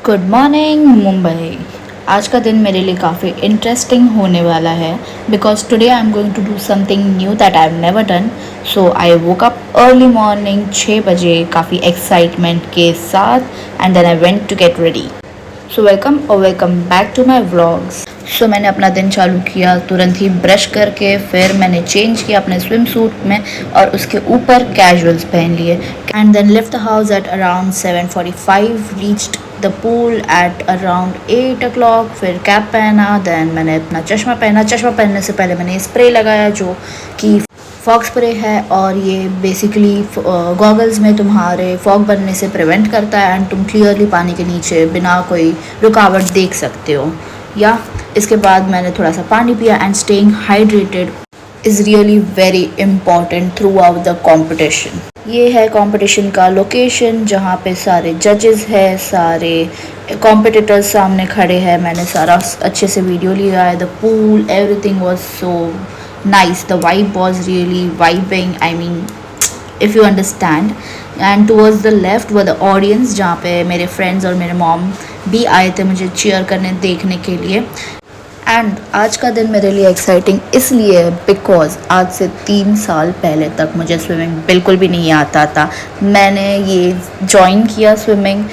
Good morning Mumbai. आज का दिन मेरे लिए काफ़ी इंटरेस्टिंग होने वाला है because today I am going to do something new that I have never done. So I woke up early morning 6 बजे काफ़ी एक्साइटमेंट के साथ and then I went to get ready. So welcome back to my vlogs. सो मैंने अपना दिन चालू किया तुरंत ही ब्रश करके, फिर मैंने चेंज किया अपने स्विम सूट में और उसके ऊपर कैजुअल्स पहन लिए and then left the house at around 7:45, reached the pool at around 8 o'clock। फिर कैप पहना, देन मैंने अपना चश्मा पहना। चश्मा पहनने से पहले मैंने स्प्रे लगाया जो कि फॉग स्प्रे है और ये बेसिकली गॉगल्स में तुम्हारे फॉग बनने से प्रिवेंट करता है एंड तुम क्लियरली पानी के नीचे बिना कोई रुकावट देख सकते हो। या इसके बाद मैंने थोड़ा सा पानी पिया and staying hydrated is really very important through out the competition. ये है कंपटीशन का लोकेशन जहाँ पे सारे जजेस हैं, सारे कॉम्पिटिटर्स सामने खड़े हैं। मैंने सारा अच्छे से वीडियो लिया है। The pool everything was so nice, the vibe was really vibing, I mean if you understand. And towards the left were the audience जहाँ पे मेरे फ्रेंड्स और मेरे मॉम भी आए थे मुझे चीयर करने देखने के लिए। एंड आज का दिन मेरे लिए एक्साइटिंग इसलिए है बिकॉज आज से 3 साल पहले तक मुझे स्विमिंग बिल्कुल भी नहीं आता था। मैंने ये ज्वाइन किया स्विमिंग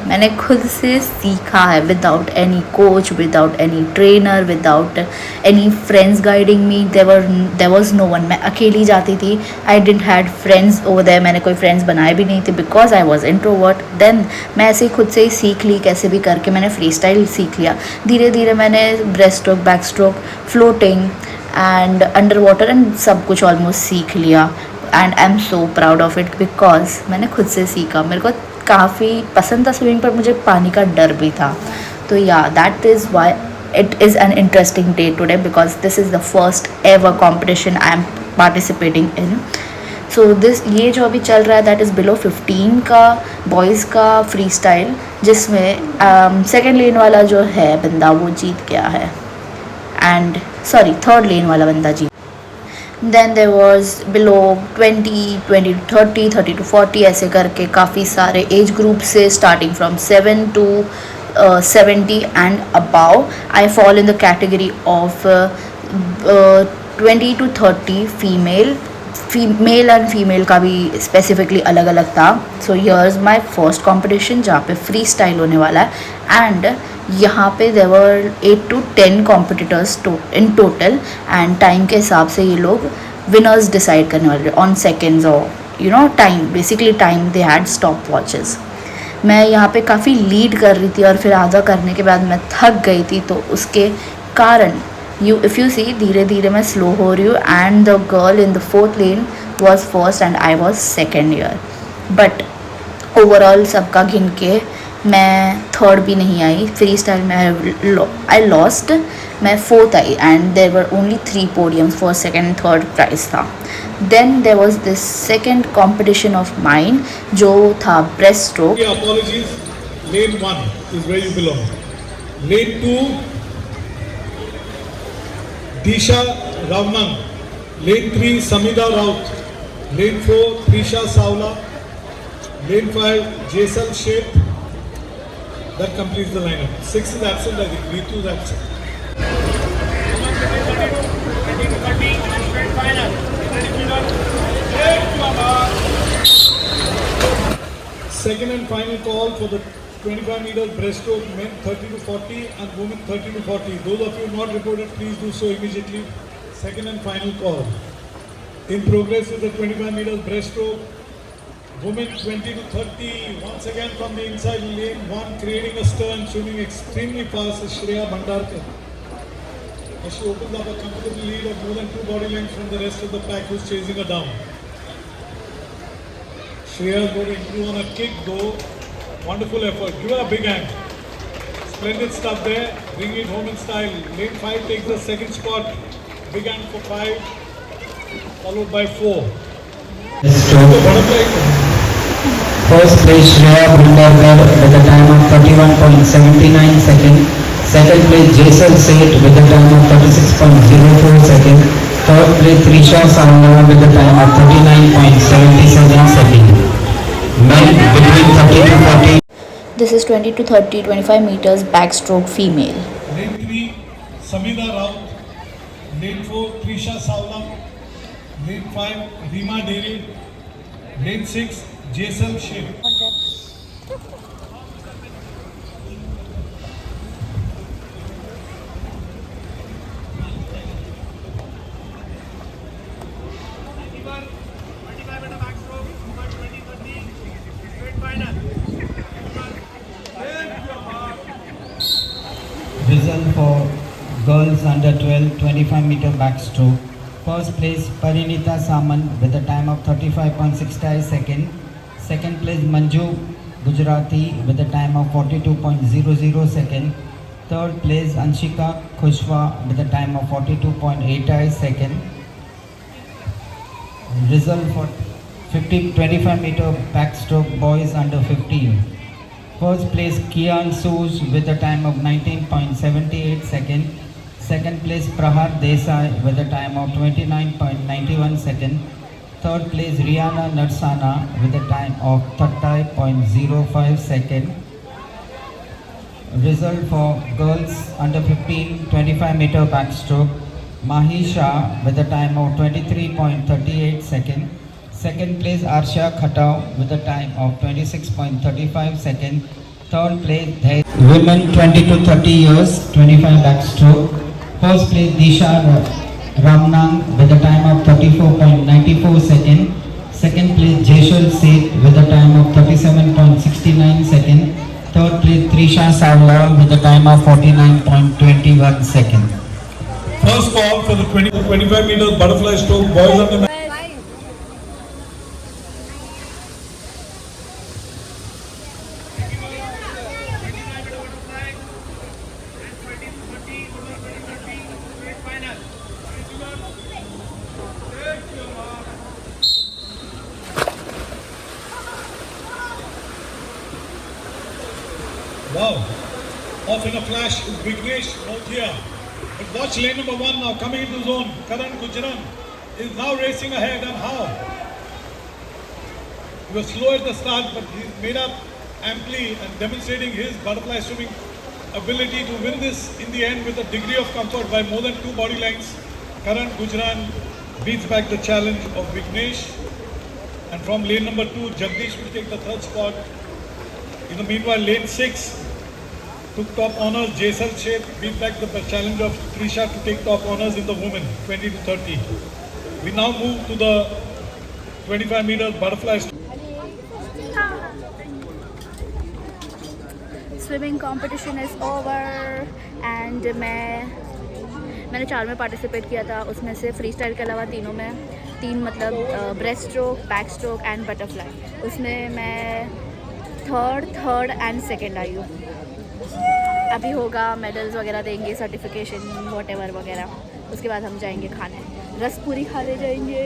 मैंने खुद से सीखा है, without any coach, without any trainer, without any friends guiding me. There was no one. मैं अकेली जाती थी। I didn't had friends over there. मैंने कोई फ्रेंड्स बनाए भी नहीं थे because I was introvert. Then मैं ऐसे ही खुद से ही सीख ली, कैसे भी करके मैंने फ्री स्टाइल सीख लिया। धीरे धीरे मैंने breast stroke, back stroke, floating and under water and सब कुछ ऑलमोस्ट सीख लिया and I am so proud of it because मैंने खुद से सीखा। मेरे को काफ़ी पसंद था स्विमिंग, पर मुझे पानी का डर भी था। तो yeah that is why it is an interesting day today because this is the first ever competition I am participating in. So ये जो अभी चल रहा है दैट इज़ बिलो 15 का बॉयज़ का फ्री स्टाइल, जिसमें सेकेंड लेन वाला जो है बंदा वो जीत गया है एंड थर्ड लेन वाला बंदा जीत। Then there was below 20 to 30, 30 to 40 ऐसे करके काफ़ी सारे एज ग्रुप से starting from 7 to 70 and above. I fall in the category of 20 to 30 male and female का भी स्पेसिफिकली अलग अलग था। So here's my first competition जहाँ पे फ्री स्टाइल होने वाला है एंड यहाँ पे there were 8 to 10 competitors in total and time के हिसाब से ये लोग विनर्स डिसाइड करने वाले ऑन सेकेंड्स और time, basically time they had stop watches. मैं यहाँ पे काफ़ी लीड कर रही थी और फिर आधा करने के बाद मैं थक गई थी, तो उसके कारण इफ़ यू सी धीरे धीरे मैं स्लो हो रही हूँ and the girl in the 4th lane was first and I was second year. But overall सबका गिन के मैं थर्ड भी नहीं आई। फ्री स्टाइल में आई लॉस्ट, मैं 4th I and there were only 3 podiums, first second and third prize था। Then there was this second competition of mine जो था breast stroke. Lane 1 is where you belong. Lane 2, Disha Ravnang. Lane 3, Samida Raut. Lane 4, Prisha Savla. Lane 5, Jaisal Sheth. That completes the lineup. 6 is absent, I think. Ritu is absent. Second and final call for the 25 meters breaststroke, men 30 to 40 and women 30 to 40. Those of you not reported, please do so immediately. Second and final call. In progress with the 25 meters breaststroke, women 20 to 30. Once again from the inside lane 1, creating a stern, swimming extremely fast is Shreya Bhandarkar. As she opens up a comfortable lead of more than 2 body lengths from the rest of the pack who's chasing her down. Shreya is going to improve on a kick though. Wonderful effort. Give her a big hand. Splendid stuff there. Bring it home in style. Lane 5 takes the second spot. Big hand for 5. Followed by 4. First place Shreya Bhandarkar with a time of 31.79 seconds. Second place Jaisal Sheth with a time of 36.04 seconds. Third place Trisha Savla with a time of 39.77 seconds. Men between 30 to 40. This is 20 to 30, 25 meters backstroke female. Lane 3, Samida Raut. Lane 4, Trisha Savla. Lane 5, Rima Dere. Lane 6, Jaisal Sheikh. Result for girls under 12 25-meter backstroke. First place Parinita Saman with a time of 35.65 seconds. Second place Manju Gujarati with a time of 42.00 seconds. Third place Anshika Khushwa with a time of 42.88 seconds. Result for 25-meter backstroke boys under 15. First place Kian Sooj with a time of 19.78 seconds. Second place Prahar Desai with a time of 29.91 seconds. Third place Rihanna Narsana with a time of 30.05 seconds. Result for girls under 15 25-meter backstroke. Mahisha with a time of 23.38 seconds. Second place Arsha Khatau with a time of 26.35 seconds. Third place women 20 to 30 years 25 backstroke. First place Disha Ramnang with a time of 34.94 seconds. Second place Jaishal Seth with a time of 37.69 seconds. Third place Trisha Savla with a time of 49.21 seconds. First call for the 20 to 25 meters butterfly stroke boys under. Wow. Off in a flash is Vignesh Nothia. But watch lane number 1 now coming into zone. Karan Gujran is now racing ahead, and how? He was slow at the start, but he's made up amply and demonstrating his butterfly swimming ability to win this in the end with a degree of comfort by more than 2 body lengths. Karan Gujran beats back the challenge of Vignesh. And from lane number 2, Jagdish will take the third spot. In the meanwhile, lane 6 took top honors. Jaisal Sheikh beat back the challenge of Trisha to take top honors in the women 20 to 30. We now move to the 25 meters butterfly. Swimming competition is over and मैंने 4 में participate किया था. उसमें से free style के अलावा तीनों में 3 मतलब breast stroke, back stroke and butterfly. उसमें मैं थर्ड एंड सेकंड आई हूँ. अभी होगा मेडल्स वगैरह देंगे, सर्टिफिकेशन वॉटेवर वगैरह. उसके बाद हम जाएंगे खाने, रस पूरी खाने जाएंगे.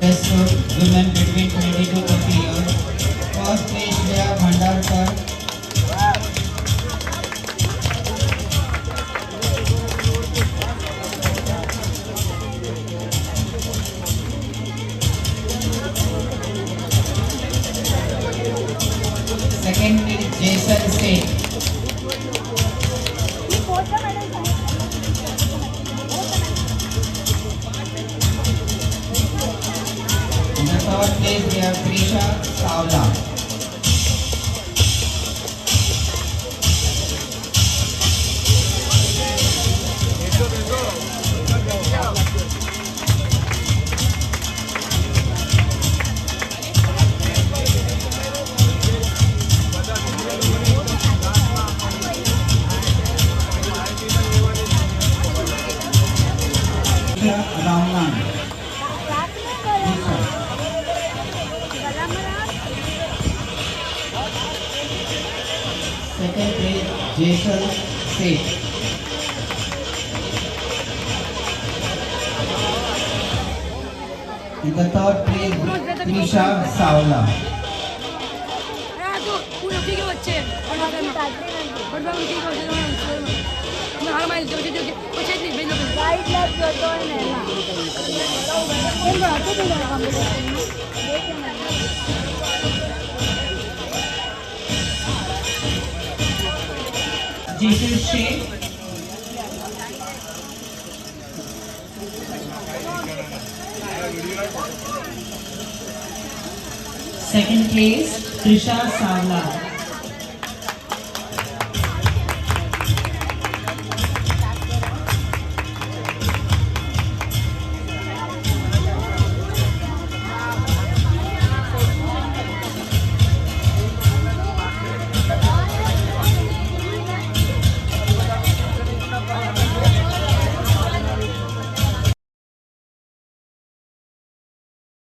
Women between 20 to 30 years. First place Shreya Bhandarkar. Second is Jaisal Seth. In the third place we have Trisha Savla. Ramnan. Second place Jaisal Seth. In the third place Trisha Savla. Jason Sheikh. Second place, Trisha Savla.